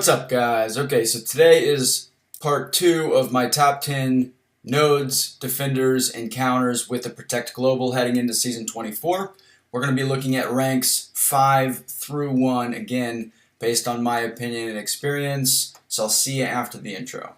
What's up, guys? Okay, so today is part 2 of my top 10 nodes, defenders, and counters with the Protect Global heading into Season 24. We're going to be looking at ranks 5 through 1, again, based on my opinion and experience. So I'll see you after the intro.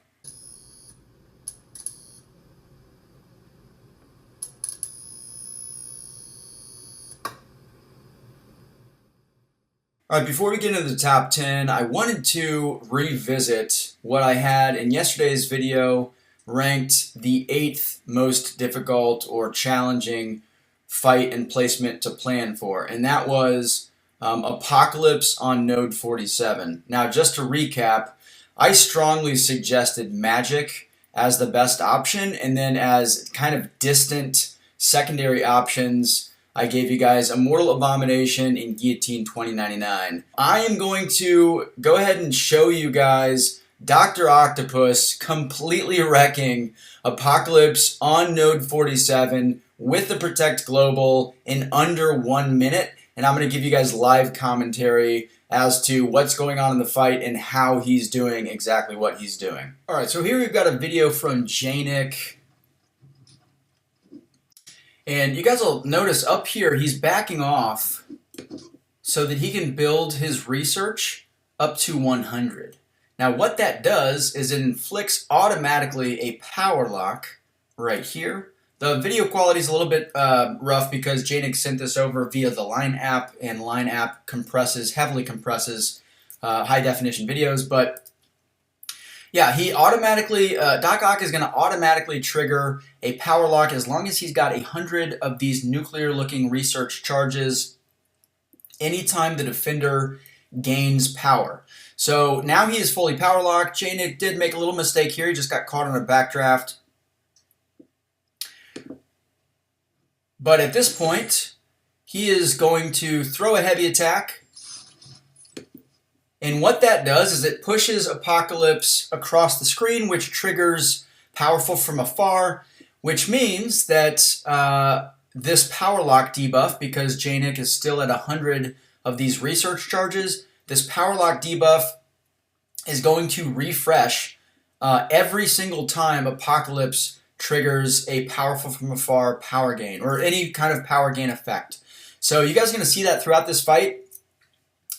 Alright, before we get into the top 10, I wanted to revisit what I had in yesterday's video ranked the 8th most difficult or challenging fight and placement to plan for, and that was Apocalypse on Node 47. Now, just to recap, I strongly suggested Magic as the best option, and then as kind of distant secondary options, I gave you guys Immortal Abomination and Guillotine 2099. I am going to go ahead and show you guys Dr. Octopus completely wrecking Apocalypse on Node 47 with the Protect Global in under 1 minute. And I'm going to give you guys live commentary as to what's going on in the fight and how he's doing exactly what he's doing. Alright, so here we've got a video from Janik. And you guys will notice up here he's backing off so that he can build his research up to 100. Now what that does is it inflicts automatically a power lock right here. The video quality is a little bit rough because Janik sent this over via the Line app, and Line app heavily compresses high definition videos, but yeah, he automatically, Doc Ock is going to automatically trigger a power lock as long as he's got 100 of these nuclear-looking research charges anytime the defender gains power. So now he is fully power locked. Janik did make a little mistake here. He just got caught on a backdraft. But at this point, he is going to throw a heavy attack. And what that does is it pushes Apocalypse across the screen, which triggers Powerful from Afar, which means that this power lock debuff, because Janik is still at 100 of these research charges, this power lock debuff is going to refresh every single time Apocalypse triggers a Powerful from Afar power gain, or any kind of power gain effect. So you guys are going to see that throughout this fight.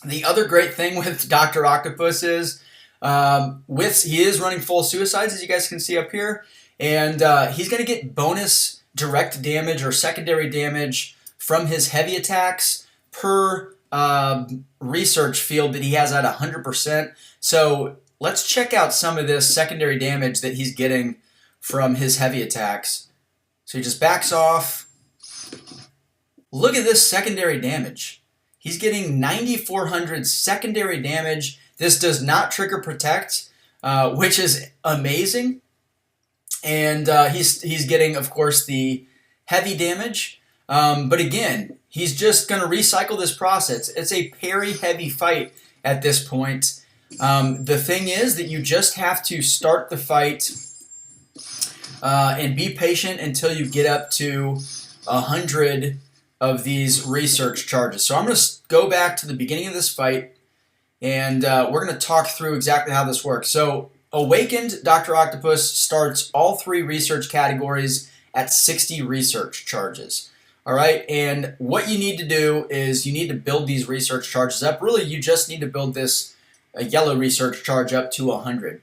The other great thing with Dr. Octopus is he is running full suicides, as you guys can see up here, and he's going to get bonus direct damage or secondary damage from his heavy attacks per research field that he has at 100%. So let's check out some of this secondary damage that he's getting from his heavy attacks. So he just backs off. Look at this secondary damage. He's getting 9,400 secondary damage. This does not trigger Protect, which is amazing. And he's getting, of course, the heavy damage. But again, he's just going to recycle this process. It's a parry heavy fight at this point. The thing is that you just have to start the fight and be patient until you get up to 100 of these research charges. So I'm going to go back to the beginning of this fight, and we're going to talk through exactly how this works. So Awakened Dr. Octopus starts all 3 research categories at 60 research charges. All right, and what you need to do is you need to build these research charges up. Really, you just need to build this yellow research charge up to 100.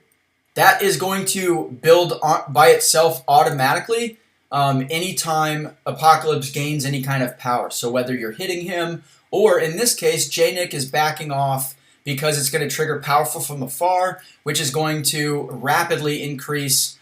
That is going to build by itself automatically anytime Apocalypse gains any kind of power. So whether you're hitting him, or in this case, Janik is backing off because it's going to trigger Powerful from Afar, which is going to rapidly increase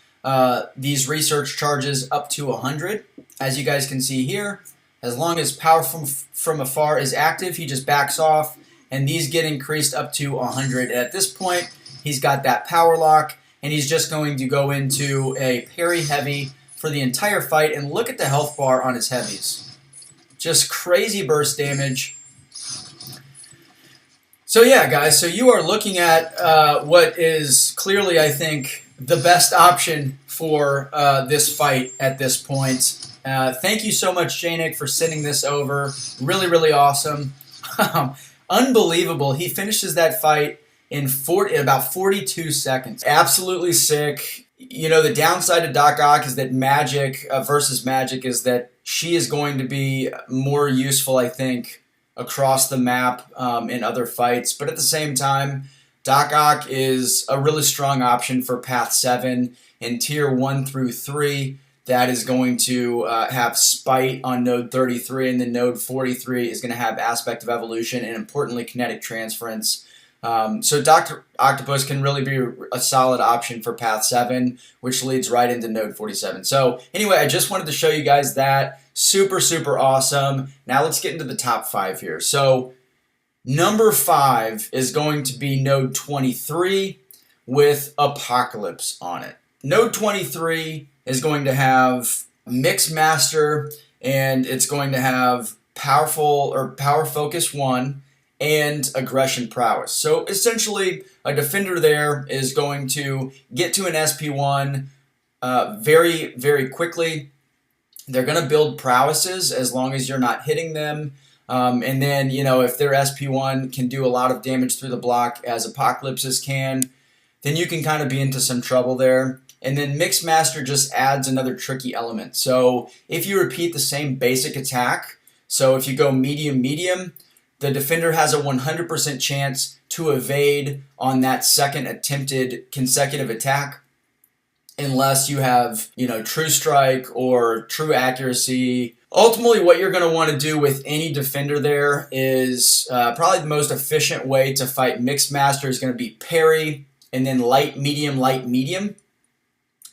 these research charges up to 100. As you guys can see here, as long as Powerful from Afar is active, he just backs off, and these get increased up to 100. At this point, he's got that power lock, and he's just going to go into a parry heavy for the entire fight, and look at the health bar on his heavies. Just crazy burst damage. So yeah, guys, so you are looking at what is clearly, I think, the best option for this fight at this point. Thank you so much, Janik, for sending this over. Really, really awesome. Unbelievable. He finishes that fight in about 42 seconds. Absolutely sick. You know, the downside to Doc Ock is that Magic versus Magic is that she is going to be more useful, I think, across the map in other fights. But at the same time, Doc Ock is a really strong option for Path 7 in Tier 1 through 3. That is going to have Spite on Node 33, and then Node 43 is going to have Aspect of Evolution and, importantly, Kinetic Transference. So Dr. Octopus can really be a solid option for Path 7, which leads right into Node 47. So anyway, I just wanted to show you guys that. Super, super awesome. Now let's get into the top 5 here. So number 5 is going to be Node 23 with Apocalypse on it. Node 23 is going to have Mixmaster, and it's going to have Power Focus 1 and Aggression Prowess. So essentially, a defender there is going to get to an SP1 very, very quickly. They're going to build prowesses as long as you're not hitting them. And then, you know, if their SP1 can do a lot of damage through the block as Apocalypses can, then you can kind of be into some trouble there. And then Mixmaster just adds another tricky element. So if you repeat the same basic attack, so if you go medium, the defender has a 100% chance to evade on that second attempted consecutive attack, unless you have, you know, True Strike or True Accuracy. Ultimately, what you're going to want to do with any defender there is probably the most efficient way to fight Mixmaster is going to be parry, and then light, medium.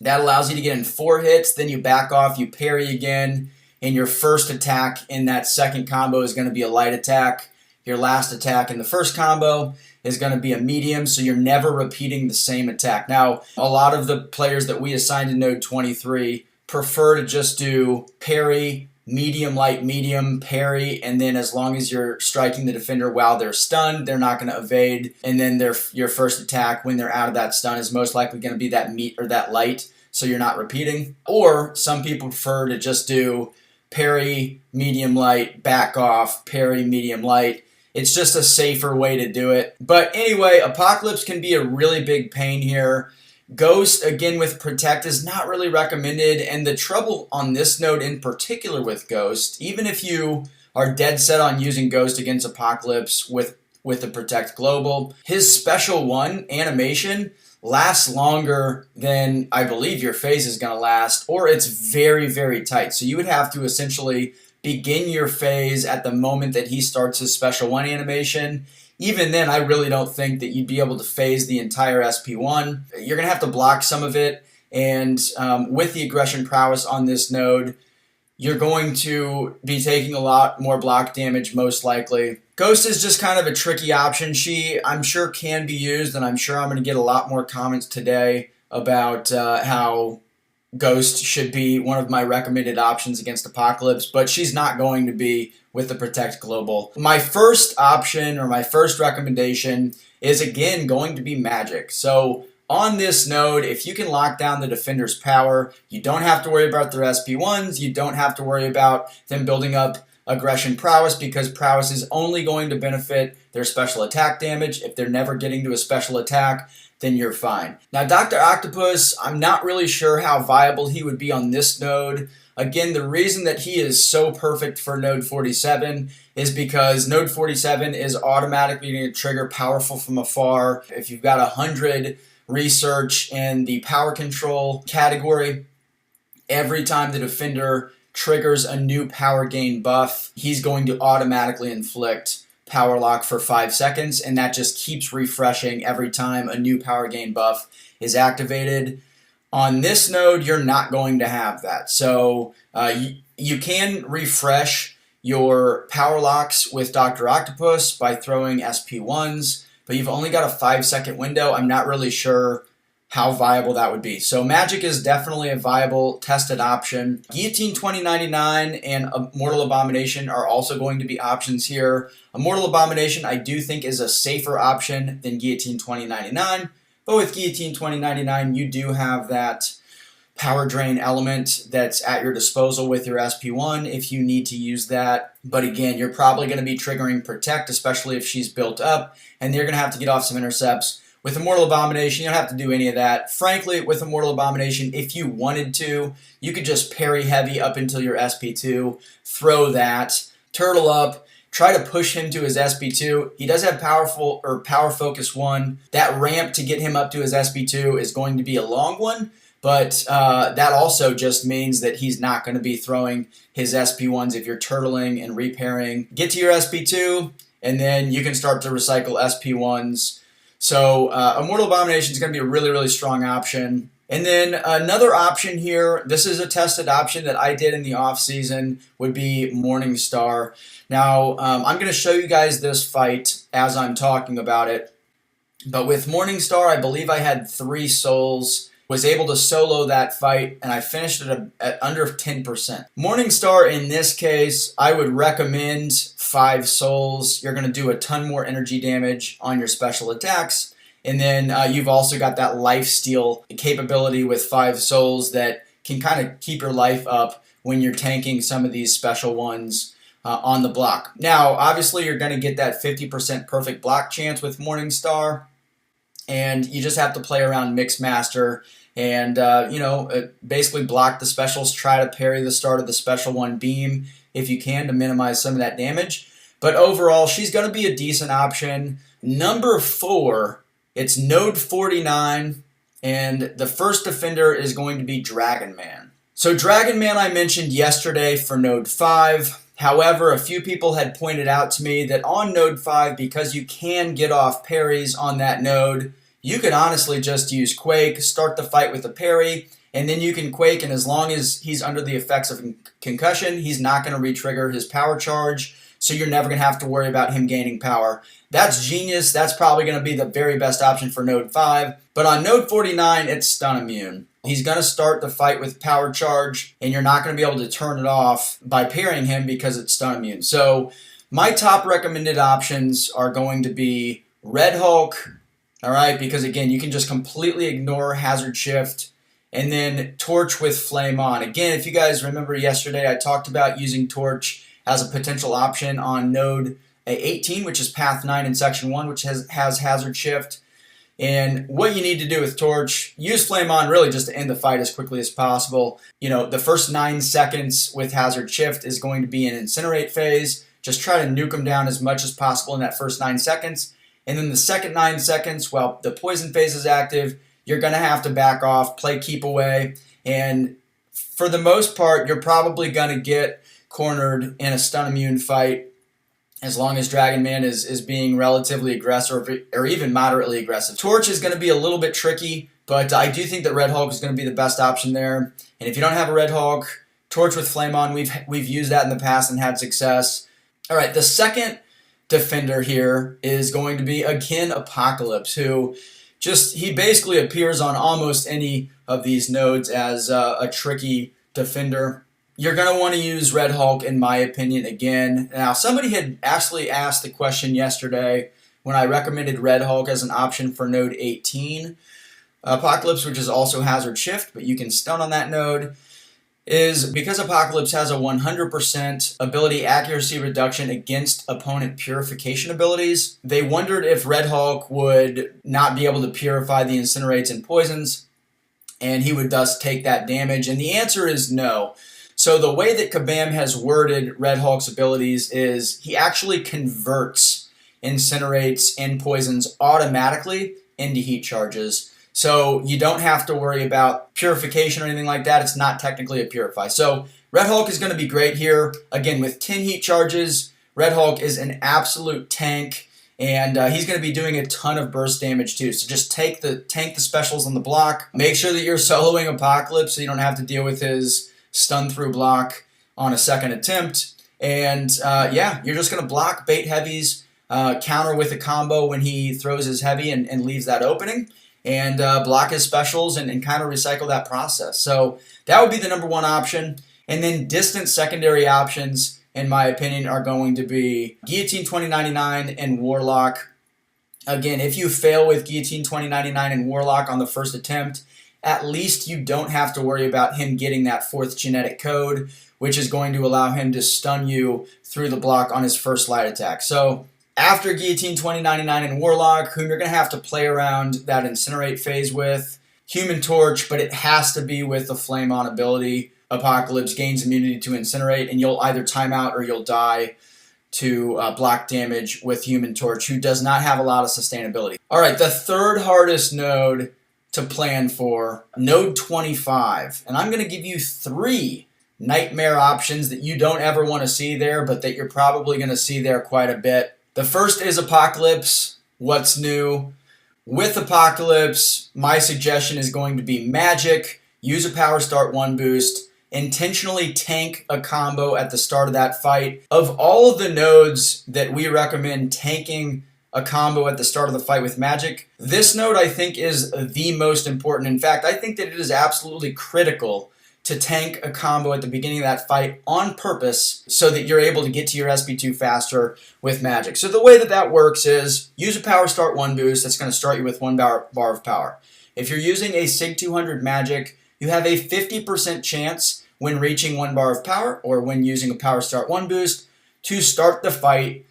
That allows you to get in 4 hits, then you back off, you parry again, and your first attack in that second combo is going to be a light attack. Your last attack in the first combo is going to be a medium, so you're never repeating the same attack. Now, a lot of the players that we assigned to Node 23 prefer to just do parry, medium, parry, and then as long as you're striking the defender while they're stunned, they're not going to evade, and then your first attack when they're out of that stun is most likely going to be that light, so you're not repeating. Or some people prefer to just do parry, medium, light, back off, parry, medium, light. It's just a safer way to do it. But anyway, Apocalypse can be a really big pain here. Ghost, again, with Protect is not really recommended, and the trouble on this node in particular with Ghost, even if you are dead set on using Ghost against Apocalypse with the Protect Global, his Special 1 animation lasts longer than I believe your phase is going to last, or it's very, very tight. So you would have to essentially begin your phase at the moment that he starts his Special 1 animation. Even then, I really don't think that you'd be able to phase the entire SP1. You're going to have to block some of it, and with the Aggression Prowess on this node, you're going to be taking a lot more block damage, most likely. Ghost is just kind of a tricky option. She, I'm sure, can be used, and I'm sure I'm going to get a lot more comments today about how Ghost should be one of my recommended options against Apocalypse, but she's not going to be with the Protect Global. My first option, or my first recommendation, is again going to be Magic. So on this node, if you can lock down the defender's power, you don't have to worry about their SP1s, you don't have to worry about them building up Aggression Prowess, because Prowess is only going to benefit their special attack damage. If they're never getting to a special attack, then you're fine. Now, Dr. Octopus, I'm not really sure how viable he would be on this node. Again, the reason that he is so perfect for Node 47 is because Node 47 is automatically going to trigger Powerful from Afar. If you've got 100 research in the power control category, every time the defender triggers a new power gain buff, he's going to automatically inflict Power Lock for 5 seconds, and that just keeps refreshing every time a new power gain buff is activated. On this node, you're not going to have that. So you can refresh your power locks with Dr. Octopus by throwing SP1s, but you've only got a 5-second window. I'm not really sure how viable that would be. So Magic is definitely a viable, tested option. Guillotine 2099 and Mortal Abomination are also going to be options here. Mortal Abomination I do think is a safer option than Guillotine 2099, but with Guillotine 2099 you do have that power drain element that's at your disposal with your SP1 if you need to use that. But again, you're probably going to be triggering Protect, especially if she's built up, and you're going to have to get off some intercepts. With Immortal Abomination, you don't have to do any of that. Frankly, with Immortal Abomination, if you wanted to, you could just parry heavy up until your SP2, throw that, turtle up, try to push him to his SP2. He does have Power Focus 1. That ramp to get him up to his SP2 is going to be a long one, but that also just means that he's not going to be throwing his SP1s if you're turtling and repairing. Get to your SP2, and then you can start to recycle SP1s. So Immortal Abomination is going to be a really, really strong option. And then another option here, this is a tested option that I did in the off season, would be Morningstar. Now, I'm going to show you guys this fight as I'm talking about it. But with Morningstar, I believe I had 3 souls, was able to solo that fight, and I finished it at under 10%. Morningstar, in this case, I would recommend 5 souls. You're going to do a ton more energy damage on your special attacks. And then you've also got that lifesteal capability with 5 souls that can kind of keep your life up when you're tanking some of these special ones on the block. Now, obviously, you're going to get that 50% perfect block chance with Morningstar, and you just have to play around Mixmaster and, basically block the specials, try to parry the start of the special 1 beam if you can to minimize some of that damage. But overall, she's going to be a decent option. Number 4, it's Node 49, and the first defender is going to be Dragon Man. So Dragon Man I mentioned yesterday for Node 5. However, a few people had pointed out to me that on Node 5, because you can get off parries on that node, you could honestly just use Quake, start the fight with a parry, and then you can Quake, and as long as he's under the effects of concussion, he's not going to re-trigger his power charge, so you're never going to have to worry about him gaining power. That's genius. That's probably going to be the very best option for Node 5. But on Node 49, it's stun immune. He's going to start the fight with power charge, and you're not going to be able to turn it off by parrying him because it's stun immune. So my top recommended options are going to be Red Hulk, all right, because again, you can just completely ignore Hazard Shift, and then Torch with Flame On. Again, if you guys remember yesterday, I talked about using Torch as a potential option on Node 18, which is Path 9 in Section 1, which has Hazard Shift. And what you need to do with Torch, use Flame On really just to end the fight as quickly as possible. The first 9 seconds with Hazard Shift is going to be an Incinerate phase. Just try to nuke them down as much as possible in that first 9 seconds. And then the second 9 seconds, while the poison phase is active, you're going to have to back off, play keep away. And for the most part, you're probably going to get cornered in a stun immune fight as long as Dragon Man is being relatively aggressive or even moderately aggressive. Torch is going to be a little bit tricky, but I do think that Red Hulk is going to be the best option there. And if you don't have a Red Hulk, Torch with Flame On, we've used that in the past and had success. All right, the second defender here is going to be, again, Apocalypse, who he basically appears on almost any of these nodes as a tricky defender. You're going to want to use Red Hulk, in my opinion, again. Now, somebody had actually asked the question yesterday when I recommended Red Hulk as an option for Node 18. Apocalypse, which is also Hazard Shift, but you can stun on that node, is because Apocalypse has a 100% ability accuracy reduction against opponent purification abilities. They wondered if Red Hulk would not be able to purify the Incinerates and Poisons, and he would thus take that damage. And the answer is no. So the way that Kabam has worded Red Hulk's abilities is he actually converts Incinerates and Poisons automatically into heat charges. So you don't have to worry about purification or anything like that. It's not technically a purify. So Red Hulk is going to be great here. Again, with 10 heat charges, Red Hulk is an absolute tank, and he's going to be doing a ton of burst damage too. So just tank the specials on the block. Make sure that you're soloing Apocalypse so you don't have to deal with his stun through block on a second attempt. And you're just going to block bait heavies, counter with a combo when he throws his heavy and leaves that opening, and block his specials and kind of recycle that process. So that would be the number 1 option. And then distant secondary options, in my opinion, are going to be Guillotine 2099 and Warlock. Again, if you fail with Guillotine 2099 and Warlock on the first attempt, at least you don't have to worry about him getting that 4th genetic code, which is going to allow him to stun you through the block on his first light attack. So after Guillotine 2099 and Warlock, whom you're going to have to play around that Incinerate phase with, Human Torch, but it has to be with the Flame On ability. Apocalypse gains immunity to Incinerate, and you'll either time out or you'll die to block damage with Human Torch, who does not have a lot of sustainability. All right, the third hardest node to plan for, node 25. And I'm going to give you 3 nightmare options that you don't ever want to see there, but that you're probably going to see there quite a bit. The first is Apocalypse. What's new? With Apocalypse, my suggestion is going to be Magic, use a Power Start 1 boost, intentionally tank a combo at the start of that fight. Of all of the nodes that we recommend tanking a combo at the start of the fight with Magic, this node I think is the most important. In fact, I think that it is absolutely critical to tank a combo at the beginning of that fight on purpose so that you're able to get to your SP2 faster with Magic. So the way that that works is use a Power Start 1 boost that's going to start you with 1 bar of power. If you're using a SIG 200 Magic, you have a 50% chance when reaching 1 bar of power or when using a Power Start 1 boost to start the fight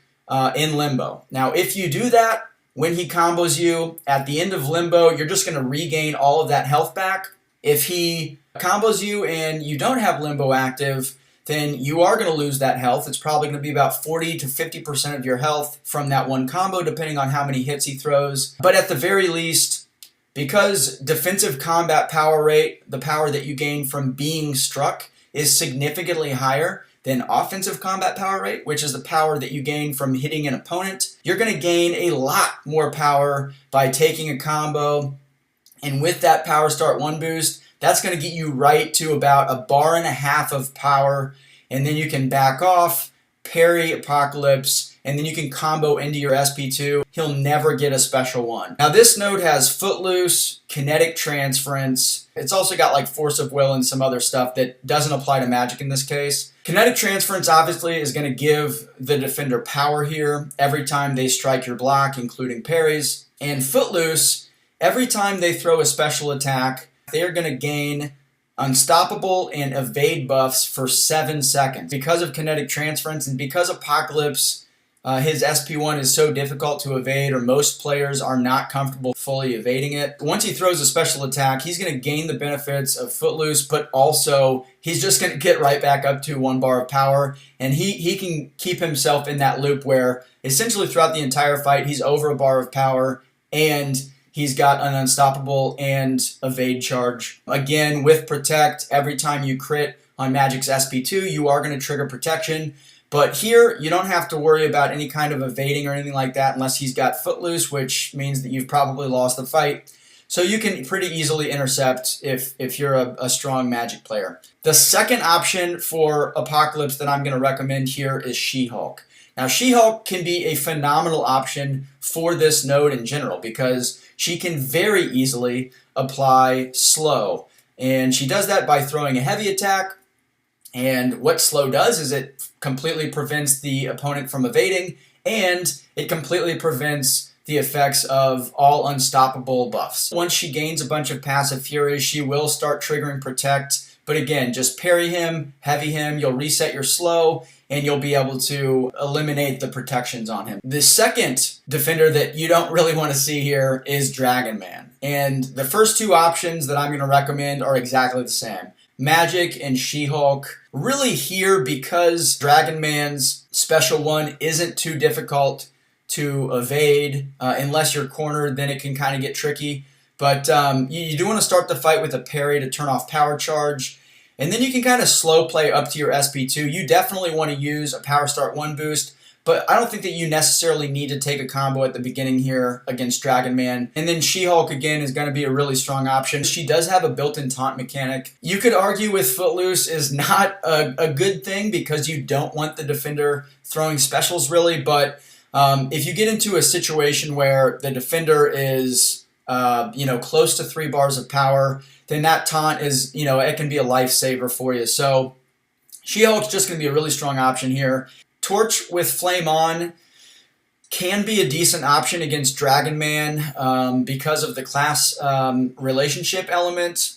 in Limbo. Now, if you do that, when he combos you at the end of Limbo, you're just going to regain all of that health back. If he combos you and you don't have Limbo active, then you are going to lose that health. It's probably going to be about 40 to 50% of your health from that one combo, depending on how many hits he throws. But at the very least, because defensive combat power rate, the power that you gain from being struck, is significantly higher than offensive combat power rate, which is the power that you gain from hitting an opponent, you're going to gain a lot more power by taking a combo. And with that Power Start 1 boost, that's going to get you right to about 1.5 bars of power. And then you can back off, parry Apocalypse, and then you can combo into your SP2. He'll never get a special one. Now this node has Footloose, Kinetic Transference. It's also got like Force of Will and some other stuff that doesn't apply to Magic in this case. Kinetic Transference obviously is going to give the defender power here every time they strike your block, including parries. And Footloose, every time they throw a special attack, they are going to gain Unstoppable and Evade buffs for 7 seconds. Because of Kinetic Transference and because Apocalypse, his SP1 is so difficult to evade, or most players are not comfortable fully evading it. Once he throws a special attack, he's going to gain the benefits of Footloose, but also he's just going to get right back up to 1 bar of power, and he can keep himself in that loop where essentially throughout the entire fight he's over 1 bar of power, and he's got an Unstoppable and Evade charge. Again, with Protect, every time you crit on Magic's SP2, you are going to trigger Protection. But here, you don't have to worry about any kind of evading or anything like that unless he's got Footloose, which means that you've probably lost the fight. So you can pretty easily intercept if you're a strong Magic player. The second option for Apocalypse that I'm going to recommend here is She-Hulk. Now, She-Hulk can be a phenomenal option for this node in general because she can very easily apply Slow. And she does that by throwing a heavy attack. And what Slow does is it completely prevents the opponent from evading, and it completely prevents the effects of all unstoppable buffs. Once she gains a bunch of passive furies, she will start triggering Protect. But again, just parry him, heavy him, you'll reset your Slow, and you'll be able to eliminate the protections on him. The second defender that you don't really want to see here is Dragon Man. And the first 2 options that I'm going to recommend are exactly the same. Magic and She-Hulk. Really here because Dragon Man's special one isn't too difficult to evade. Unless you're cornered, then it can kind of get tricky. But you do want to start the fight with a parry to turn off power charge. And then you can kind of slow play up to your SP2. You definitely want to use a Power Start 1 boost. But I don't think that you necessarily need to take a combo at the beginning here against Dragon Man. And then She-Hulk, again, is going to be a really strong option. She does have a built-in taunt mechanic. You could argue with Footloose is not a good thing because you don't want the defender throwing specials, really. But if you get into a situation where the defender is close to 3 bars of power, then that taunt is, it can be a lifesaver for you. So She-Hulk's just going to be a really strong option here. Torch with Flame On, can be a decent option against Dragon Man because of the class relationship element.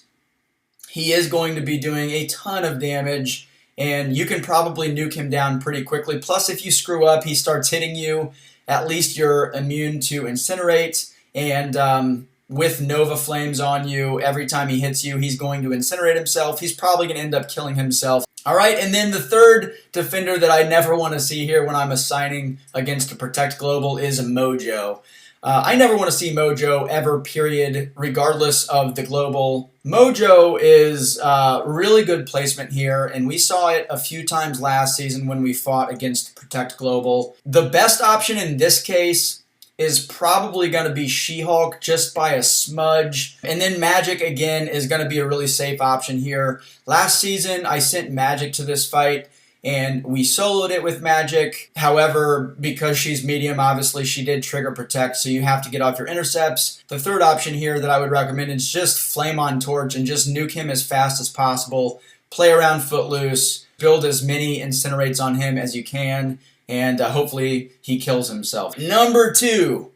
He is going to be doing a ton of damage, and you can probably nuke him down pretty quickly. Plus, if you screw up, he starts hitting you, at least you're immune to Incinerate, and with Nova Flames on you, every time he hits you, he's going to incinerate himself. He's probably going to end up killing himself. All right, and then the third defender that I never want to see here when I'm assigning against a Protect Global is Mojo. I never want to see Mojo ever, period, regardless of the global. Mojo is really good placement here, and we saw it a few times last season when we fought against Protect Global. The best option in this case is probably going to be She-Hulk just by a smudge. And then Magic, again, is going to be a really safe option here. Last season, I sent Magic to this fight, and we soloed it with Magic. However, because she's medium, obviously she did trigger Protect, so you have to get off your intercepts. The third option here that I would recommend is just Flame on Torch and just nuke him as fast as possible. Play around Footloose, build as many Incinerates on him as you can, and hopefully he kills himself. Number 2,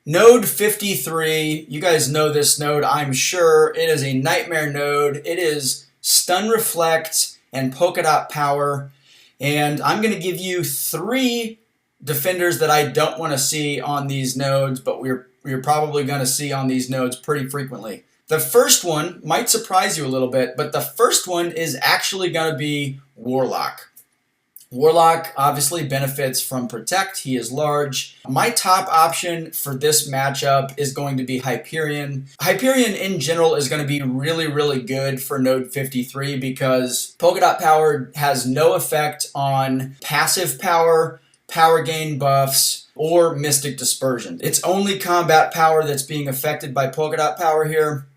node 53. You guys know this node, I'm sure. It is a nightmare node. It is Stun Reflect and Polka Dot Power. And I'm going to give you 3 defenders that I don't want to see on these nodes, but we're probably going to see on these nodes pretty frequently. The first one might surprise you a little bit, but the first one is actually going to be Warlock. Warlock obviously benefits from Protect. He is large. My top option for this matchup is going to be Hyperion. Hyperion in general is going to be really, really good for node 53 because Polka Dot Power has no effect on passive power, power gain buffs, or Mystic Dispersion. It's only combat power that's being affected by Polka Dot Power here.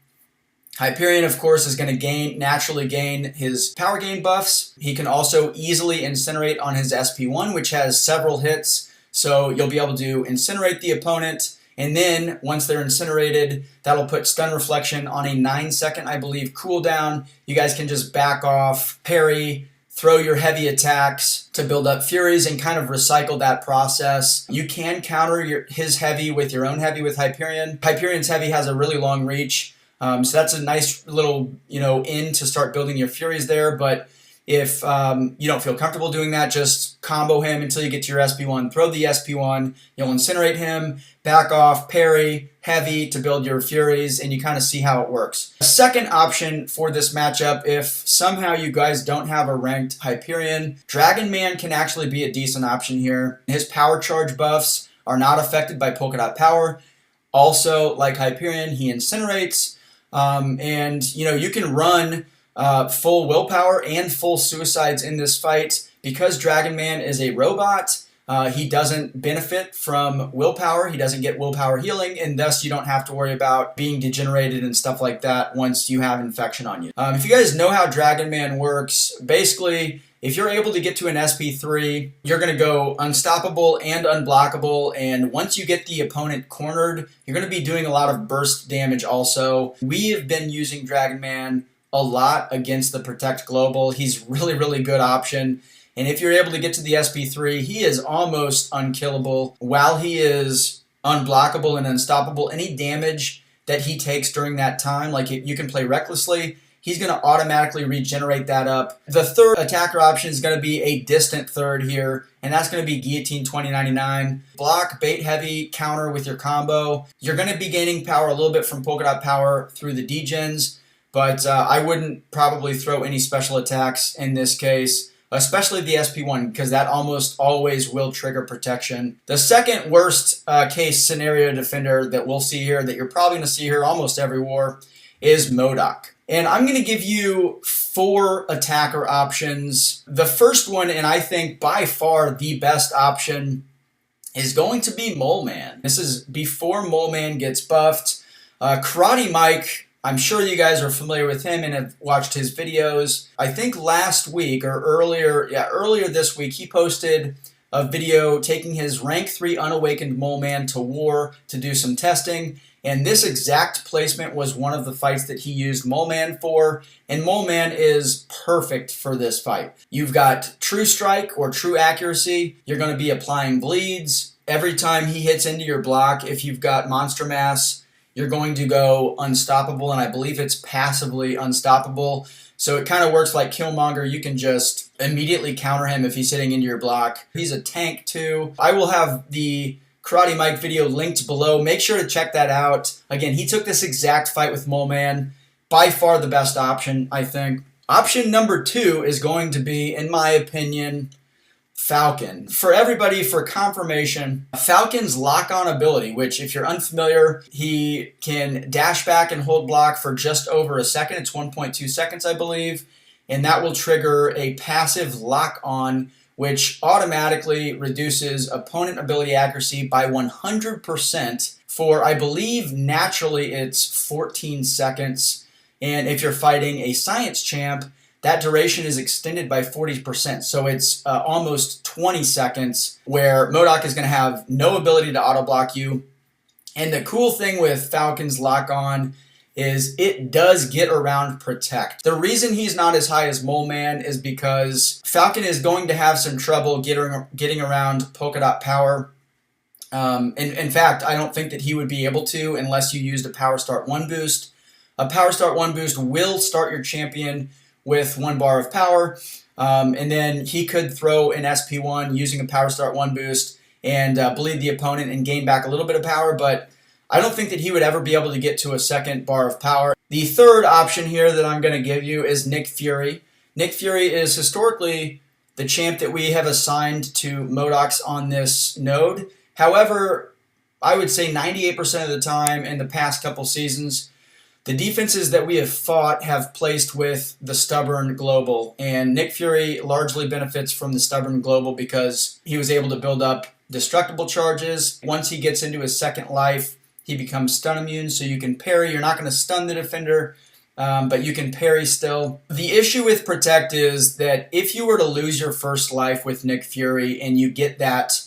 Hyperion, of course, is going to naturally gain his power gain buffs. He can also easily incinerate on his SP1, which has several hits. So you'll be able to incinerate the opponent, and then once they're incinerated, that'll put Stun Reflection on a 9-second, I believe, cooldown. You guys can just back off, parry, throw your heavy attacks to build up Furies and kind of recycle that process. You can counter his heavy with your own heavy with Hyperion. Hyperion's heavy has a really long reach. So that's a nice little, in to start building your Furies there. But if you don't feel comfortable doing that, just combo him until you get to your SP1. Throw the SP1, you'll incinerate him, back off, parry, heavy to build your Furies, and you kind of see how it works. A second option for this matchup, if somehow you guys don't have a ranked Hyperion, Dragon Man can actually be a decent option here. His power charge buffs are not affected by Polka Dot Power. Also, like Hyperion, he incinerates. And you can run full willpower and full suicides in this fight. Because Dragon Man is a robot, he doesn't benefit from willpower. He doesn't get willpower healing, and thus you don't have to worry about being degenerated and stuff like that once you have infection on you. If you guys know how Dragon Man works, basically, if you're able to get to an SP3, you're going to go unstoppable and unblockable, and once you get the opponent cornered, you're going to be doing a lot of burst damage also. We have been using Dragon Man a lot against the Protect Global. He's really, really good option, and if you're able to get to the SP3, he is almost unkillable. While he is unblockable and unstoppable, any damage that he takes during that time, like you can play recklessly, he's going to automatically regenerate that up. The third attacker option is going to be a distant third here, and that's going to be Guillotine 2099. Block, bait heavy, counter with your combo. You're going to be gaining power a little bit from Polka Dot Power through the degens, but I wouldn't probably throw any special attacks in this case, especially the SP1, because that almost always will trigger protection. The second worst case scenario defender that we'll see here, that you're probably going to see here almost every war, is Modoc. And I'm going to give you 4 attacker options. The first one, and I think by far the best option, is going to be Mole Man. This is before Mole Man gets buffed. Karate Mike, I'm sure you guys are familiar with him and have watched his videos. I think last week or earlier this week, he posted a video taking his rank 3 unawakened Mole Man to war to do some testing. And this exact placement was one of the fights that he used Mole Man for. And Mole Man is perfect for this fight. You've got True Strike or True Accuracy. You're going to be applying bleeds. every time he hits into your block, if you've got Monster Mass, you're going to go unstoppable, and I believe it's passively unstoppable. So it kind of works like Killmonger. You can just immediately counter him if he's hitting into your block. He's a tank too. I will have the Karate Mike video linked below. Make sure to check that out. Again, he took this exact fight with Mole Man. By far the best option, I think. Option number 2 is going to be, in my opinion, Falcon. For everybody, for confirmation, Falcon's lock-on ability, which if you're unfamiliar, he can dash back and hold block for just over a second. It's 1.2 seconds, I believe. And that will trigger a passive lock-on, which automatically reduces opponent ability accuracy by 100% for, I believe, naturally it's 14 seconds. And if you're fighting a science champ, that duration is extended by 40%. So it's almost 20 seconds where Modoc is going to have no ability to auto block you. And the cool thing with Falcon's lock-on is it does get around Protect. The reason he's not as high as Mole Man is because Falcon is going to have some trouble getting around Polka Dot Power. In fact, I don't think that he would be able to unless you used a Power Start 1 boost. A Power Start 1 boost will start your champion with 1 bar of power, and then he could throw an SP1 using a Power Start 1 boost and bleed the opponent and gain back a little bit of power, but I don't think that he would ever be able to get to a 2nd bar of power. The third option here that I'm going to give you is Nick Fury. Nick Fury is historically the champ that we have assigned to Modocs on this node. However, I would say 98% of the time in the past couple seasons, the defenses that we have fought have placed with the Stubborn Global, and Nick Fury largely benefits from the Stubborn Global because he was able to build up destructible charges. Once he gets into his 2nd life, he becomes stun immune, so you can parry. You're not going to stun the defender, but you can parry still. The issue with Protect is that if you were to lose your 1st life with Nick Fury and you get that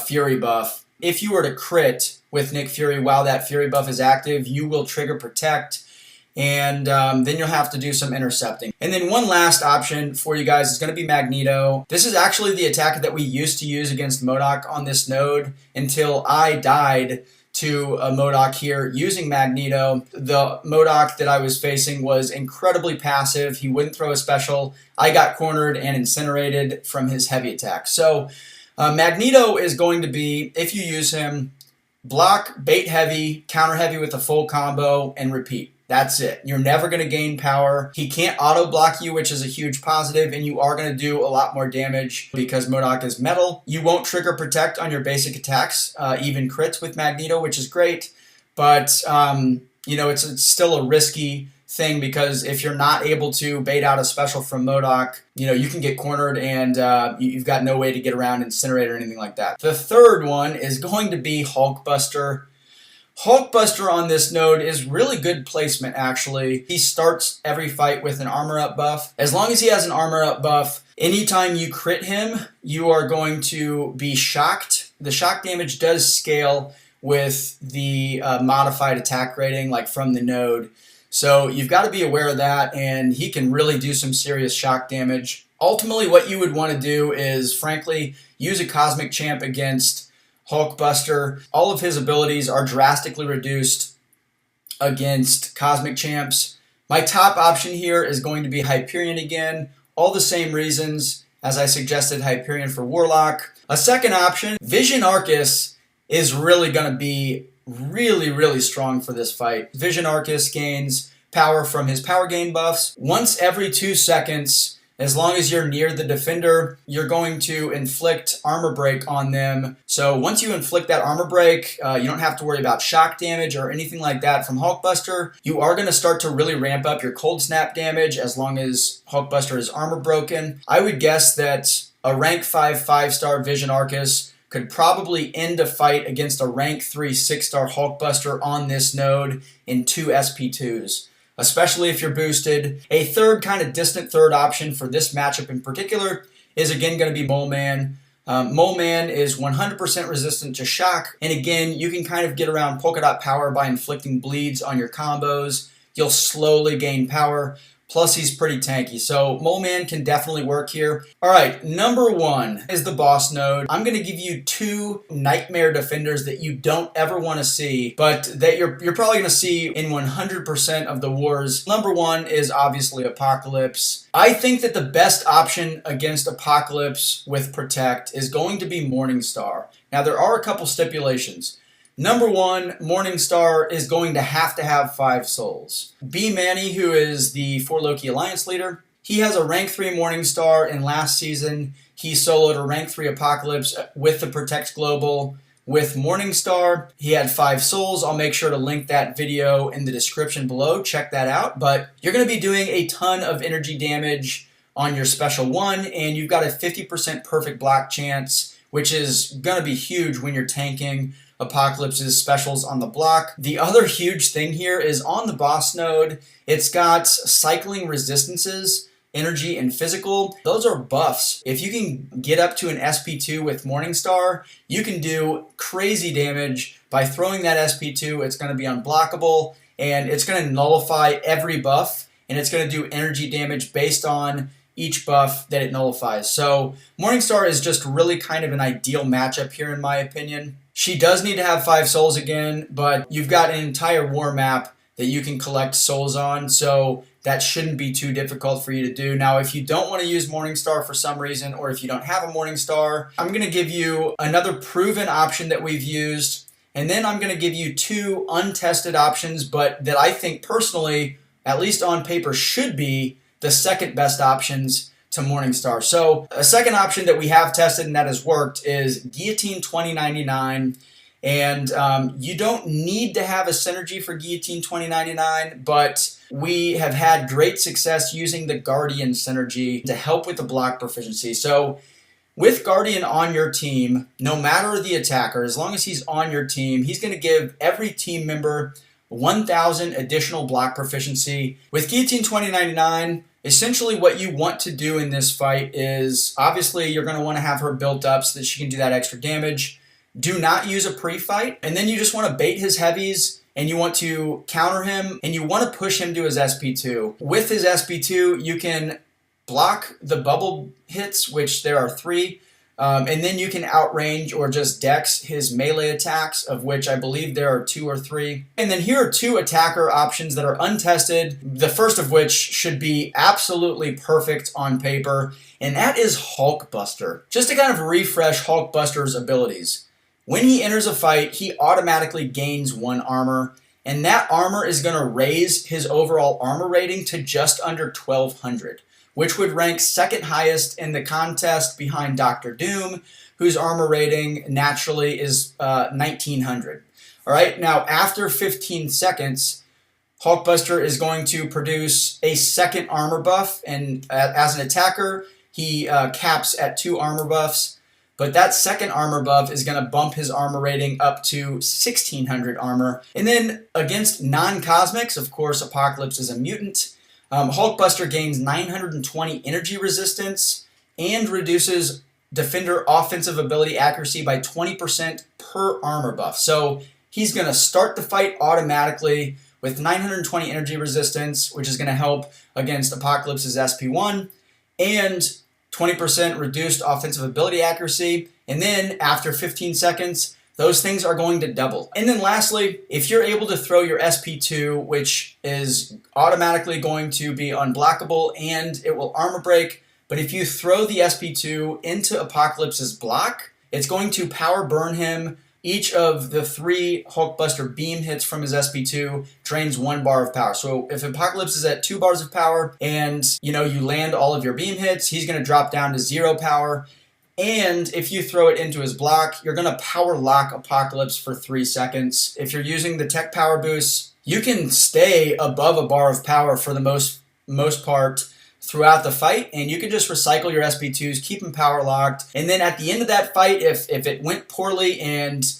Fury buff, if you were to crit with Nick Fury while that Fury buff is active, you will trigger Protect, and then you'll have to do some intercepting. And then one last option for you guys is going to be Magneto. This is actually the attack that we used to use against Modoc on this node until I died to a Modoc here using Magneto. The Modoc that I was facing was incredibly passive. He wouldn't throw a special. I got cornered and incinerated from his heavy attack. So Magneto is going to be, if you use him, block, bait heavy, counter heavy with a full combo, and repeat. That's it. You're never going to gain power. He can't auto block you, which is a huge positive, and you are going to do a lot more damage because Modoc is metal. You won't trigger Protect on your basic attacks, even crits with Magneto, which is great, but you know, it's still a risky thing because if you're not able to bait out a special from Modoc, you know, you can get cornered and you've got no way to get around Incinerate or anything like that. The third one is going to be Hulkbuster. Hulkbuster on this node is really good placement, actually. He starts every fight with an armor up buff. As long as he has an armor up buff, anytime you crit him, you are going to be shocked. The shock damage does scale with the modified attack rating, like from the node. So you've got to be aware of that, and he can really do some serious shock damage. Ultimately, what you would want to do is, frankly, use a Cosmic Champ against Hulkbuster. All of his abilities are drastically reduced against Cosmic Champs. My top option here is going to be Hyperion again. All the same reasons as I suggested Hyperion for Warlock. A second option, Vision Arcus, is really going to be really strong for this fight. Vision Arcus gains power from his power gain buffs. Once every 2 seconds, as long as you're near the defender, you're going to inflict armor break on them. So once you inflict that armor break, you don't have to worry about shock damage or anything like that from Hulkbuster. You are going to start to really ramp up your cold snap damage as long as Hulkbuster is armor broken. I would guess that a rank 5 5-star Vision Arcus could probably end a fight against a rank 3 6-star Hulkbuster on this node in 2 SP2s. Especially if you're boosted. A third, kind of distant third option for this matchup in particular is again going to be Mole Man. Mole Man is 100% resistant to shock, and again, you can kind of get around Polka Dot Power by inflicting bleeds on your combos. You'll slowly gain power. Plus, he's pretty tanky, so Mole Man can definitely work here. All right, number 1 is the boss node. I'm going to give you 2 nightmare defenders that you don't ever want to see, but that you're probably going to see in 100% of the wars. Number 1 is obviously Apocalypse. I think that the best option against Apocalypse with Protect is going to be Morningstar. Now, there are a couple stipulations. Number 1, Morningstar is going to have 5 souls. B. Manny, who is the 4 Loki Alliance leader, he has a rank 3 Morningstar, and last season he soloed a rank 3 Apocalypse with the Protect Global with Morningstar. He had 5 souls. I'll make sure to link that video in the description below. Check that out. But you're going to be doing a ton of energy damage on your special 1, and you've got a 50% perfect block chance, which is going to be huge when you're tanking Apocalypse's specials on the block. The other huge thing here is on the boss node, it's got cycling resistances, energy, and physical. Those are buffs. If you can get up to an SP2 with Morningstar, you can do crazy damage by throwing that SP2. It's going to be unblockable, and it's going to nullify every buff, and it's going to do energy damage based on each buff that it nullifies. So Morningstar is just really kind of an ideal matchup here in my opinion. She does need to have 5 souls again, but you've got an entire war map that you can collect souls on, so that shouldn't be too difficult for you to do. Now, if you don't want to use Morningstar for some reason, or if you don't have a Morningstar, I'm going to give you another proven option that we've used, and then I'm going to give you 2 untested options, but that I think personally, at least on paper, should be the second best options to Morningstar. So a second option that we have tested and that has worked is Guillotine 2099. And you don't need to have a synergy for Guillotine 2099, but we have had great success using the Guardian synergy to help with the block proficiency. So with Guardian on your team, no matter the attacker, as long as he's on your team, he's going to give every team member 1,000 additional block proficiency. With Guillotine 2099, essentially what you want to do in this fight is, obviously you're going to want to have her built up so that she can do that extra damage. Do not use a pre-fight, and then you just want to bait his heavies, and you want to counter him, and you want to push him to his SP2. With his SP2, you can block the bubble hits, which there are 3, and then you can outrange or just dex his melee attacks, of which I believe there are 2 or 3. And then here are 2 attacker options that are untested, the first of which should be absolutely perfect on paper, and that is Hulkbuster. Just to kind of refresh Hulkbuster's abilities. When he enters a fight, he automatically gains 1 armor, and that armor is going to raise his overall armor rating to just under 1,200. Which would rank second highest in the contest behind Dr. Doom, whose armor rating naturally is 1,900. All right, now after 15 seconds, Hulkbuster is going to produce a second armor buff, and as an attacker, he caps at 2 armor buffs, but that second armor buff is going to bump his armor rating up to 1,600 armor. And then against non-cosmics, of course, Apocalypse is a mutant, Hulkbuster gains 920 energy resistance and reduces defender offensive ability accuracy by 20% per armor buff. So he's going to start the fight automatically with 920 energy resistance, which is going to help against Apocalypse's SP1, and 20% reduced offensive ability accuracy. And then after 15 seconds, those things are going to double. And then lastly, if you're able to throw your SP2, which is automatically going to be unblockable and it will armor break, but if you throw the SP2 into Apocalypse's block, it's going to power burn him. Each of the 3 Hulkbuster beam hits from his SP2 drains 1 bar of power. So if Apocalypse is at 2 bars of power and you land all of your beam hits, he's going to drop down to 0 power. And if you throw it into his block, you're going to power lock Apocalypse for 3 seconds. If you're using the tech power boost, you can stay above a bar of power for the most part throughout the fight, and you can just recycle your SP2s, keep them power locked, and then at the end of that fight, if it went poorly and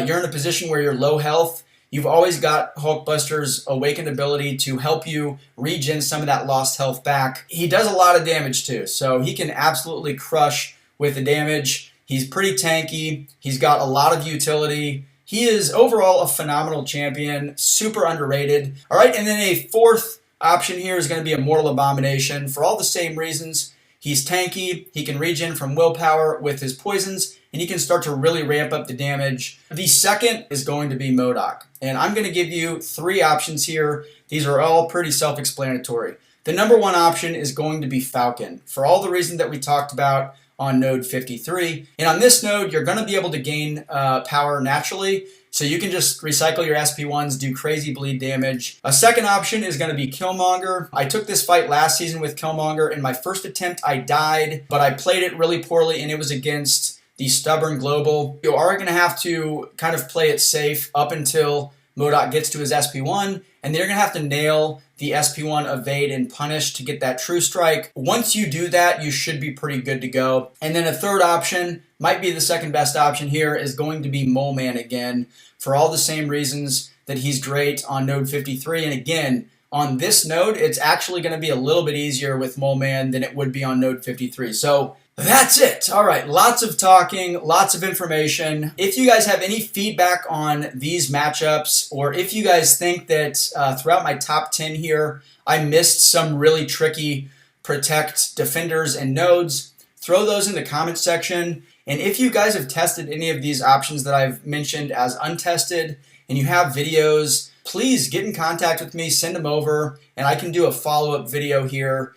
you're in a position where you're low health, you've always got Hulkbuster's awakened ability to help you regen some of that lost health back. He does a lot of damage too, so he can absolutely crush with the damage. He's pretty tanky. He's got a lot of utility. He is overall a phenomenal champion, super underrated. All right, and then a fourth option here is going to be a Mortal Abomination for all the same reasons. He's tanky, he can regen from willpower with his poisons, and he can start to really ramp up the damage. The second is going to be Modoc, and I'm going to give you 3 options here. These are all pretty self-explanatory. The number 1 option is going to be Falcon, for all the reasons that we talked about on node 53. And on this node, you're going to be able to gain power naturally, so you can just recycle your SP1s, do crazy bleed damage. A second option is going to be Killmonger. I took this fight last season with Killmonger. In my first attempt, I died, but I played it really poorly, and it was against the stubborn Global. You are going to have to kind of play it safe up until Modoc gets to his SP1, and then you're going to have to nail the SP1 evade and punish to get that true strike. Once you do that, you should be pretty good to go. And then a third option, might be the second best option here, is going to be Mole Man again, for all the same reasons that he's great on node 53. And again, on this node, it's actually going to be a little bit easier with Mole Man than it would be on node 53. So that's it. All right, lots of talking, lots of information. If you guys have any feedback on these matchups, or if you guys think that throughout my top 10 here, I missed some really tricky protect defenders and nodes, throw those in the comment section. And if you guys have tested any of these options that I've mentioned as untested, and you have videos, please get in contact with me, send them over, and I can do a follow-up video here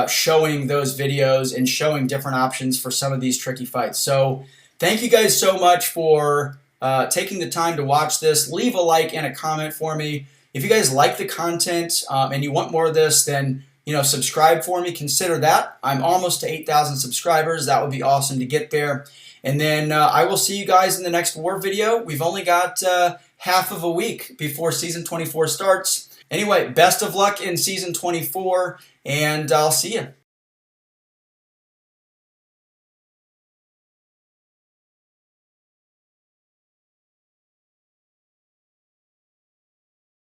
showing those videos and showing different options for some of these tricky fights. So thank you guys so much for taking the time to watch this. Leave a like and a comment for me. If you guys like the content and you want more of this, then subscribe for me. Consider that. I'm almost to 8,000 subscribers. That would be awesome to get there. And then I will see you guys in the next war video. We've only got half of a week before season 24 starts. Anyway, best of luck in season 24, and I'll see you.